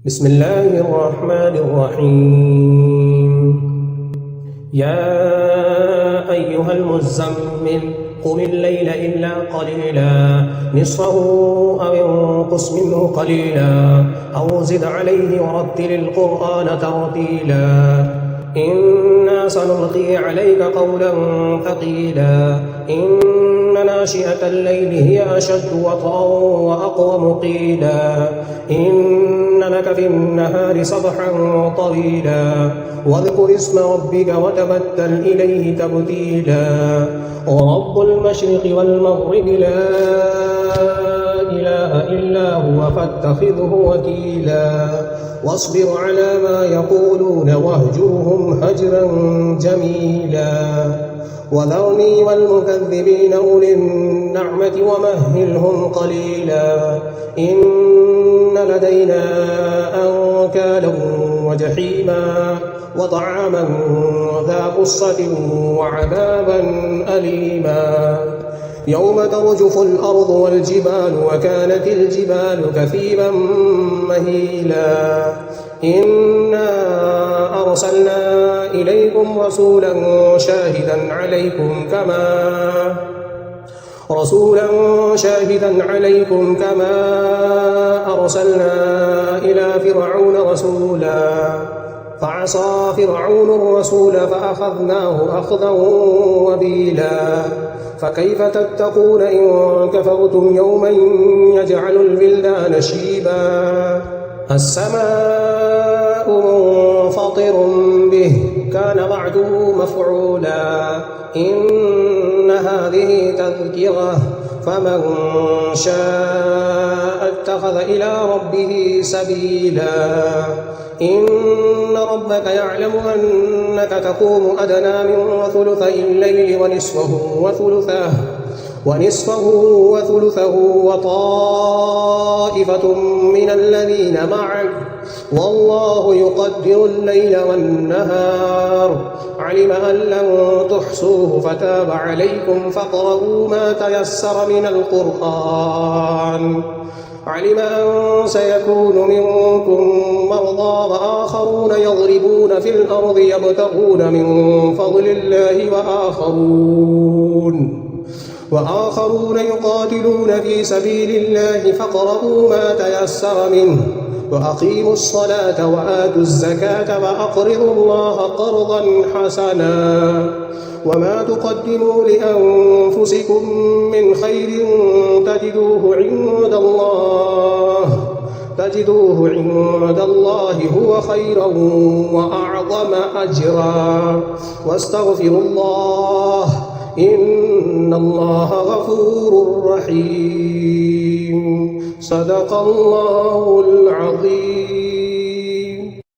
بسم الله الرحمن الرحيم. يا أيها المزمل قم الليل إلا قليلا نصفه أو انقص منه قليلا أو زد عليه ورتل القرآن ترتيلا إنا سنلقي عليك قولا ثقيلا إن ناشئة الليل هي أشد وطئا وأقوم قيلا إن لك في النهار سبحا طويلا واذكر اسم ربك وتبتل إليه تبتيلا ورب المشرق والمغرب لا إله إلا هو فاتخذه وكيلا واصبر على ما يقولون واهجرهم هجرا جميلا وذرني والمكذبين أولي النعمة ومهلهم قليلا إن لدينا أنكالا وجحيما وطعاما ذا غصة وعذابا أليما يوم ترجف الأرض والجبال وكانت الجبال كثيبا مهيلا إنا أرسلنا إليكم رسولا شاهدا عليكم كما أرسلنا إلى فرعون رسولا فعصى فرعون الرسول فأخذناه أخذا وبيلا فكيف تتقون إن كفرتم يوما يجعل الولدان شيبا السماء منفطر به كان وعده مفعولا إن هذه تذكرة فمن شاء اتخذ إلى ربه سبيلا إن ربك يعلم أنك تقوم أدنى من ثلثي الليل ونصفه وثلثه وطائفة من الذين معك والله يقدر الليل والنهار علم أن لن تحصوه فتاب عليكم فاقرؤوا ما تيسر من القرآن علم أن سيكون منكم مرضى وآخرون يضربون في الأرض يبتغون من فضل الله وآخرون يقاتلون في سبيل الله فاقرؤوا ما تيسر منه وأقيموا الصلاة وآتوا الزكاة وأقرضوا الله قرضا حسنا وما تقدموا لأنفسكم من خير تجدوه عند الله هو خيرا وأعظم أجرا واستغفروا الله إن الله غفور رحيم صدق الله العظيم.